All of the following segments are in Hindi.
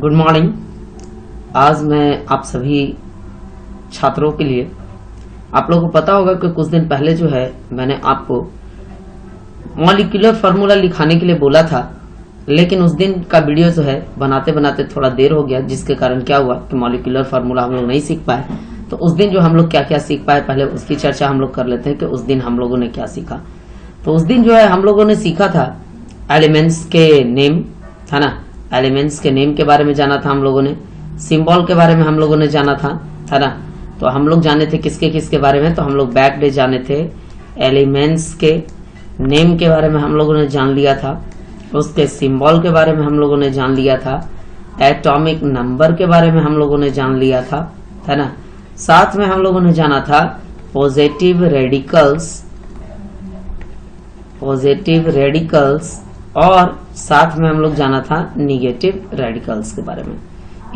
Good morning. आज मैं आप सभी छात्रों के लिए, आप लोगों को पता होगा कि कुछ दिन पहले जो है मैंने आपको मॉलिक्यूलर फार्मूला लिखाने के लिए बोला था, लेकिन उस दिन का वीडियो जो है बनाते बनाते थोड़ा देर हो गया, जिसके कारण क्या हुआ कि मॉलिक्यूलर फार्मूला हम लोग नहीं सीख पाए। तो उस दिन जो हम लोग क्या क्या सीख पाए, पहले उसकी चर्चा हम लोग कर लेते हैं कि उस दिन हम लोगों ने क्या सीखा। तो उस दिन जो है हम लोगों ने सीखा था एलिमेंट्स के नेम, है ना। एलिमेंट्स के नेम के बारे में जाना था हम लोगों ने, सिंबल के बारे में हम लोगों ने जाना था, है ना। तो हम लोग जाने थे किसके किसके बारे में, तो हम लोग बैक डे जाने थे, एलिमेंट्स के नेम के बारे में हम लोगों ने जान लिया था, उसके सिंबल के बारे में हम लोगों ने जान लिया था, एटॉमिक नंबर के बारे में हम लोगों ने जान लिया था, है ना। साथ में हम लोगों ने जाना था पॉजिटिव रेडिकल्स और साथ में हम लोग जाना था निगेटिव रेडिकल्स के बारे में।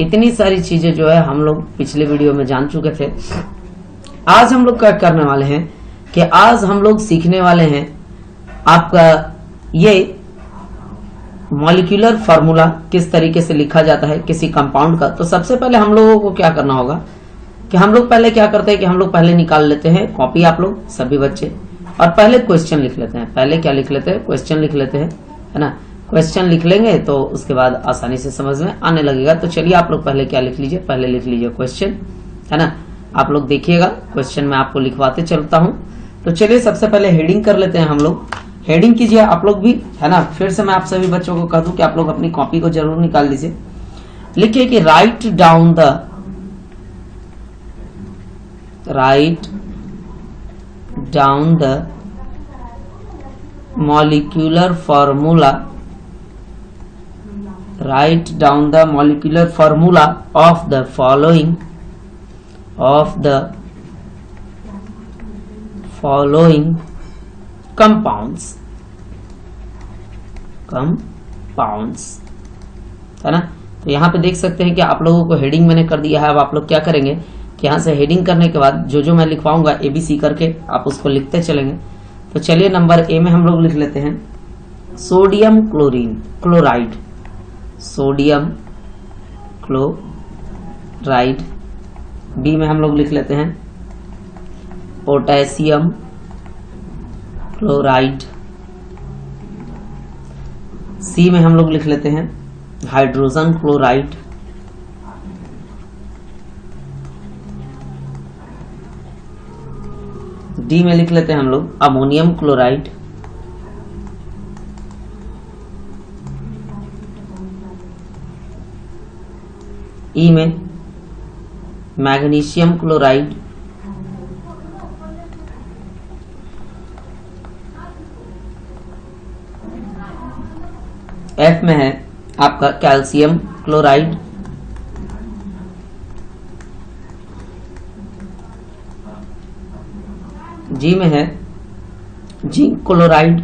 इतनी सारी चीजें जो है हम लोग पिछले वीडियो में जान चुके थे। आज हम लोग क्या करने वाले हैं कि आज हम लोग सीखने वाले हैं आपका ये मॉलिक्यूलर फार्मूला किस तरीके से लिखा जाता है किसी कंपाउंड का। तो सबसे पहले हम लोगों को क्या करना होगा कि हम लोग पहले क्या करते हैं कि हम लोग पहले निकाल लेते हैं कॉपी, आप लोग सभी बच्चे, और पहले क्वेश्चन लिख लेते हैं। पहले क्या लिख लेते हैं, क्वेश्चन लिख लेते हैं, है ना। क्वेश्चन लिख लेंगे तो उसके बाद आसानी से समझ में आने लगेगा। तो चलिए आप लोग पहले क्या लिख लीजिए, पहले लिख लीजिए क्वेश्चन, है ना। आप लोग देखिएगा क्वेश्चन मैं आपको लिखवाते चलता हूं। तो चलिए सबसे पहले हेडिंग कर लेते हैं हम लोग। हेडिंग कीजिए आप लोग भी, है ना। फिर से मैं आप सभी बच्चों को कह दूं कि आप लोग अपनी कॉपी को जरूर निकाल लीजिए। लिखिए कि write down the molecular formula, write down the molecular formula of the following compounds, है ना। तो यहाँ पे देख सकते हैं कि आप लोगों को हेडिंग मैंने कर दिया है। अब आप लोग क्या करेंगे कि यहाँ से हेडिंग करने के बाद जो जो मैं लिखवाऊंगा ABC करके आप उसको लिखते चलेंगे। तो चलिए नंबर ए में हम लोग लिख लेते हैं sodium chloride, sodium chloride. B में हम लोग लिख लेते हैं पोटेशियम क्लोराइड। सी में हम लोग लिख लेते हैं हाइड्रोजन क्लोराइड। डी में लिख लेते हैं हम लोग अमोनियम क्लोराइड। ई में मैग्नीशियम क्लोराइड। एफ में है आपका कैल्शियम क्लोराइड। जी में है जिंक क्लोराइड,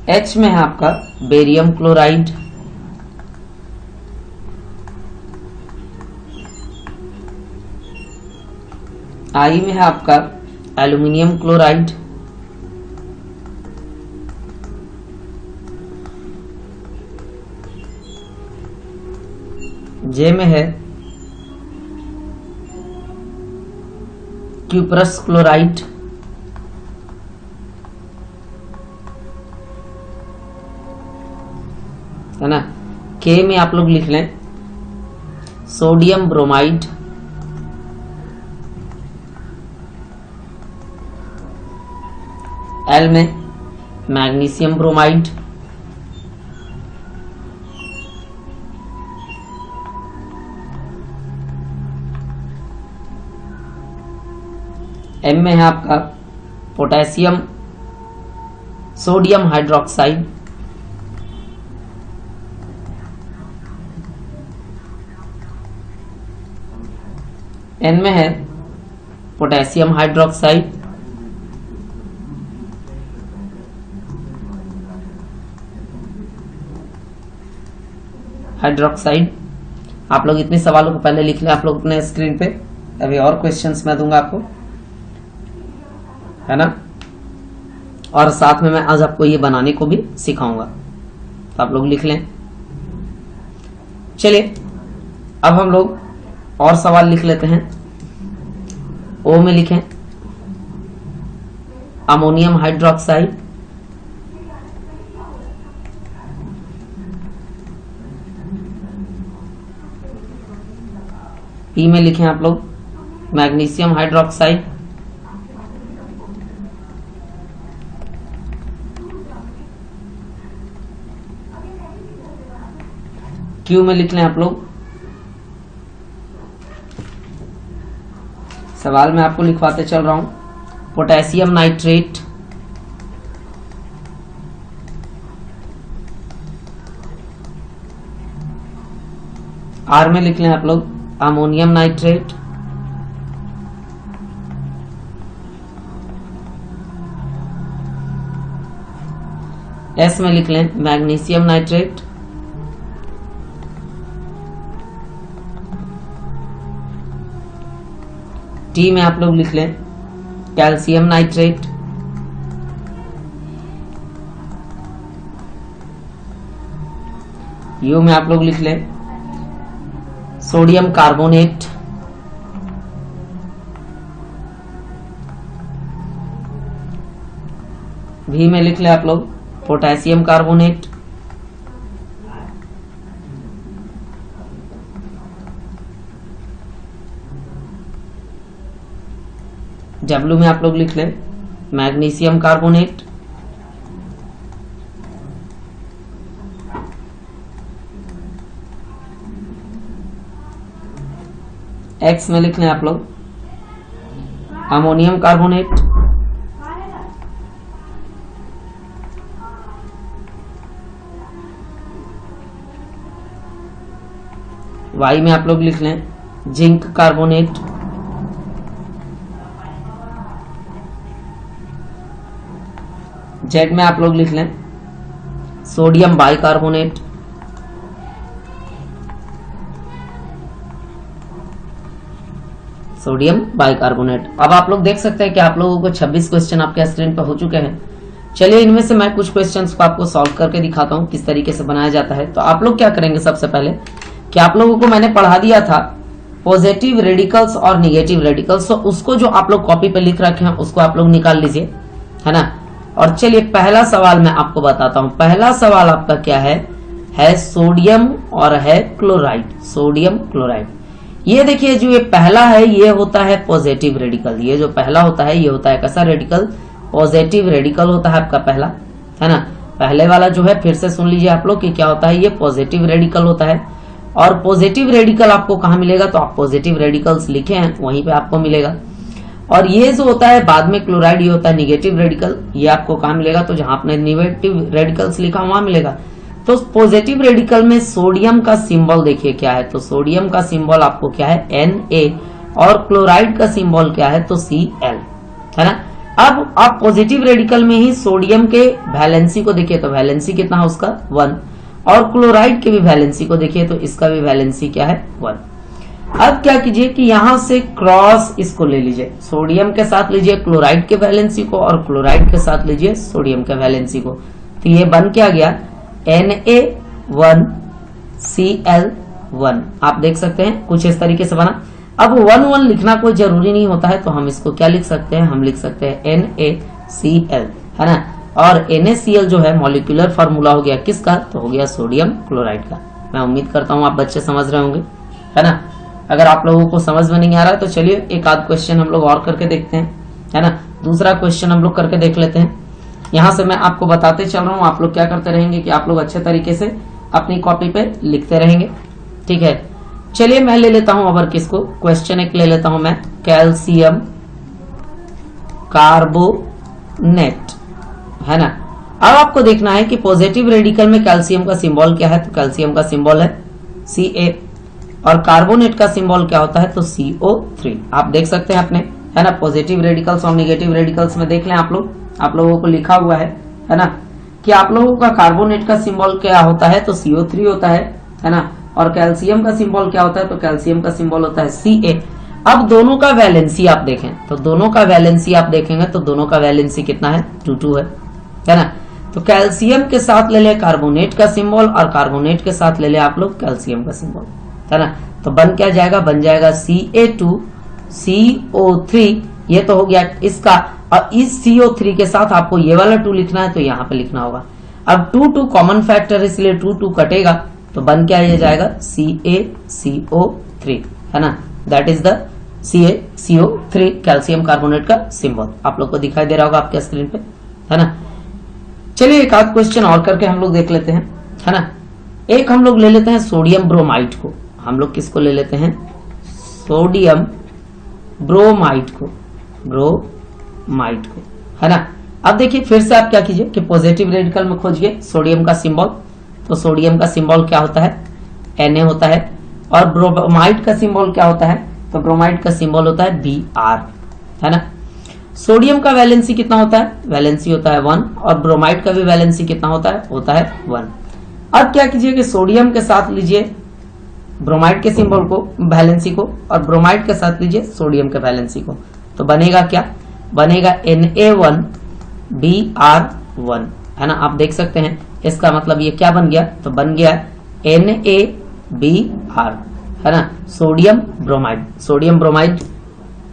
एच में है आपका बेरियम क्लोराइड। आई में है आपका एल्यूमिनियम क्लोराइड। जे में है क्यूप्रस क्लोराइड। है ना। के में आप लोग लिख लें सोडियम ब्रोमाइड। एल में मैग्नीशियम ब्रोमाइड। एम में है आपका पोटेशियम सोडियम हाइड्रोक्साइड। एन में है पोटेशियम हाइड्रोक्साइड। हाइड्रोक्साइड। आप लोग इतने सवालों को पहले लिख लें आप लोग अपने स्क्रीन पे, अभी और क्वेश्चंस मैं दूंगा आपको, है ना। और साथ में मैं आज आपको ये बनाने को भी सिखाऊंगा, तो आप लोग लिख लें। चलिए अब हम लोग और सवाल लिख लेते हैं। ओ में लिखें अमोनियम हाइड्रोक्साइड, पी में लिखें आप लोग मैग्नीशियम हाइड्रोक्साइड, क्यू में लिख लें आप लोग, सवाल में आपको लिखवाते चल रहा हूं, पोटेशियम नाइट्रेट, आर में लिख लें आप लोग अमोनियम नाइट्रेट, एस में लिख लें मैग्नीशियम नाइट्रेट, टी में आप लोग लिख लें कैल्शियम नाइट्रेट, यू में आप लोग लिख लें सोडियम कार्बोनेट, वी में लिख लें आप लोग पोटेशियम कार्बोनेट, डब्ल्यू में आप लोग लिख लें मैग्नीशियम कार्बोनेट, एक्स में लिख लें आप लोग अमोनियम कार्बोनेट, वाई में आप लोग लिख लें जिंक कार्बोनेट, जेड में आप लोग लिख लें सोडियम बाइकार्बोनेट, सोडियम बाइकार्बोनेट। अब आप लोग देख सकते हैं कि आप लोगों को 26 क्वेश्चन आपके स्क्रीन पर हो चुके हैं। चलिए इनमें से मैं कुछ क्वेश्चंस को आपको सॉल्व करके दिखाता हूं किस तरीके से बनाया जाता है। तो आप लोग क्या करेंगे, सबसे पहले कि आप लोगों को मैंने पढ़ा दिया था पॉजिटिव रेडिकल्स और निगेटिव रेडिकल्स, तो उसको जो आप लोग कॉपी पे लिख रखे हैं उसको आप लोग निकाल लीजिए, है ना। और चलिए पहला सवाल मैं आपको बताता हूं। पहला सवाल आपका क्या है सोडियम और है क्लोराइड, सोडियम क्लोराइड। ये देखिए जो ये पहला है ये होता है पॉजिटिव रेडिकल, ये जो पहला होता है ये होता है कैसा रेडिकल, पॉजिटिव रेडिकल होता है आपका पहला, है ना। पहले वाला जो है फिर से सुन लीजिए आप लोग कि क्या होता है, ये पॉजिटिव रेडिकल होता है। और पॉजिटिव रेडिकल आपको कहाँ मिलेगा, तो आप पॉजिटिव रेडिकल्स लिखे हैं वहीं पे आपको मिलेगा। और ये जो होता है बाद में क्लोराइड, ये होता है निगेटिव रेडिकल, ये आपको कहाँ मिलेगा, तो जहां आपने निगेटिव रेडिकल्स लिखा वहां मिलेगा। तो पॉजिटिव रेडिकल में सोडियम का सिंबल देखिए क्या है, तो सोडियम का सिंबल आपको क्या है Na, और क्लोराइड का सिंबल क्या है, तो Cl, है ना। अब आप पॉजिटिव रेडिकल में ही सोडियम के वैलेंसी को देखिए, तो वैलेंसी कितना है उसका 1, और क्लोराइड के भी वैलेंसी को देखिए तो इसका भी वैलेंसी क्या है 1। अब क्या कीजिए कि यहां से क्रॉस इसको ले लीजिए, सोडियम के साथ लीजिए क्लोराइड के वैलेंसी को और क्लोराइड के साथ लीजिए सोडियम के वैलेंसी को, तो ये बन क्या गया Na1 Cl1। आप देख सकते हैं कुछ इस तरीके से बना। अब 1 लिखना कोई जरूरी नहीं होता है, तो हम इसको क्या लिख सकते हैं, हम लिख सकते हैं NaCl, है ना। और NaCl जो है मॉलिक्यूलर फार्मूला हो गया किसका, तो हो गया सोडियम क्लोराइड का। मैं उम्मीद करता हूं आप बच्चे समझ रहे होंगे, है ना। अगर आप लोगों को समझ में नहीं आ रहा है तो चलिए एक आध क्वेश्चन हम लोग और करके देखते हैं, है ना। दूसरा क्वेश्चन हम लोग करके देख लेते हैं। यहां से मैं आपको बताते चल रहा हूं, आप लोग क्या करते रहेंगे कि आप लोग अच्छे तरीके से अपनी कॉपी पे लिखते रहेंगे, ठीक है। चलिए मैं ले लेता हूं अबर किसको, क्वेश्चन एक ले लेता हूं मैं, कैल्शियम कार्बोनेट, है ना। अब आपको देखना है कि पॉजिटिव रेडिकल में कैल्शियम का सिंबल क्या है, तो कैल्शियम का सिंबल है Ca, और कार्बोनेट का सिंबल क्या होता है, तो CO3। आप देख सकते हैं अपने, है ना। पॉजिटिव रेडिकल्स और निगेटिव रेडिकल्स में देख लें आप लोगों को लिखा हुआ है ना, कि आप लोगों का कार्बोनेट का सिंबल क्या होता है, तो CO3 होता है ना। और कैल्शियम का सिंबल क्या होता है, तो कैल्शियम का सिंबल होता है Ca। अब दोनों का वैलेंसी आप देखें तो दोनों का वैलेंसी आप देखेंगे तो दोनों का वैलेंसी कितना है, 2 है ना। तो कैल्शियम के साथ ले ले कार्बोनेट का सिंबल और कार्बोनेट के साथ ले ले आप लोग कैल्शियम का सिंबल, है ना। तो बन क्या जाएगा, बन जाएगा Ca2CO3, ये तो हो गया इसका। और इस CO3 के साथ आपको ये वाला 2 लिखना है तो यहाँ पे लिखना होगा। अब 2 कॉमन फैक्टर इसलिए 2 कटेगा तो बन क्या ये जाएगा CaCO3, है ना। That is the CaCO3 calcium carbonate का सिंबल। आप लोग को दिखाई दे रहा होगा आपके स्क्रीन पे, है ना। चलिए एक आध क्वेश्चन और करके हम लोग देख लेते हैं, है ना। एक हम लोग ले लेते हैं सोडियम ब्रोमाइड को। हम लोग किसको ले लेते हैं, सोडियम ब्रोमाइड को, ब्रोमाइड को, है ना। अब देखिए फिर से आप क्या कीजिए कि पॉजिटिव रेडिकल में खोजिए सोडियम का सिंबल। तो सोडियम का सिंबल क्या होता है, Na होता है। और ब्रोमाइड का सिंबल क्या होता है, तो ब्रोमाइड का सिंबल होता है Br, है ना। सोडियम का वैलेंसी कितना होता है, वैलेंसी होता है 1, और ब्रोमाइड का भी वैलेंसी कितना होता है 1। अब क्या कीजिए कि सोडियम के साथ लीजिए ब्रोमाइड के सिंबल को, वैलेंसी को, और ब्रोमाइड के साथ लीजिए सोडियम के वैलेंसी को। तो बनेगा क्या, बनेगा Na1Br1, है ना। आप देख सकते हैं इसका मतलब ये क्या बन गया, तो बन गया NaBr, है ना, सोडियम ब्रोमाइड। सोडियम ब्रोमाइड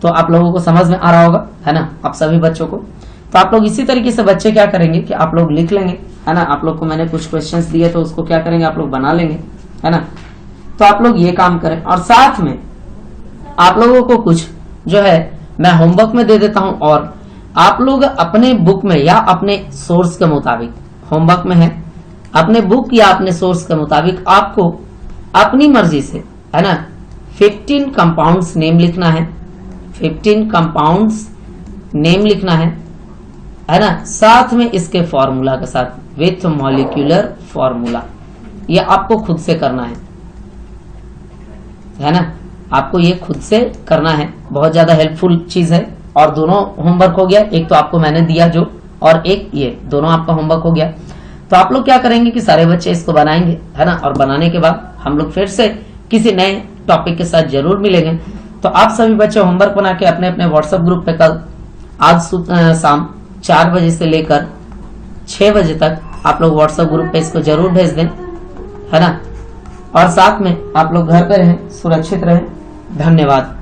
तो आप लोगों को समझ में आ रहा होगा, है ना, आप सभी बच्चों को। तो आप लोग इसी तरीके से बच्चे क्या करेंगे कि आप लोग लिख लेंगे, है ना। आप लोग को मैंने कुछ क्वेश्चंस दिए तो उसको क्या करेंगे, आप लोग बना लेंगे, है ना। तो आप लोग ये काम करें, और साथ में आप लोगों को कुछ जो है मैं होमवर्क में दे देता हूं, और आप लोग अपने बुक में या अपने सोर्स के मुताबिक, होमवर्क में है अपने बुक या अपने सोर्स के मुताबिक आपको अपनी मर्जी से, है ना, 15 कंपाउंड्स नेम लिखना है, 15 कंपाउंड्स नेम लिखना है ना। साथ में इसके फॉर्मूला के साथ विथ मॉलिक्यूलर फॉर्मूला, ये आपको खुद से करना है ना। आपको ये खुद से करना है, बहुत ज्यादा हेल्पफुल चीज है। और दोनों होमवर्क हो गया, एक तो आपको मैंने दिया जो, और एक ये, दोनों आपका होमवर्क हो गया। तो आप लोग क्या करेंगे कि सारे बच्चे इसको बनाएंगे, है ना। और बनाने के बाद हम लोग फिर से किसी नए टॉपिक के साथ जरूर मिलेंगे। तो आप सभी बच्चे होमवर्क बना के अपने अपने व्हाट्सएप ग्रुप पे कल आज शाम 4 बजे से लेकर 6 बजे तक आप लोग व्हाट्सएप ग्रुप पे इसको जरूर भेज दें, है ना। और साथ में आप लोग घर पे रहें, सुरक्षित रहें। धन्यवाद।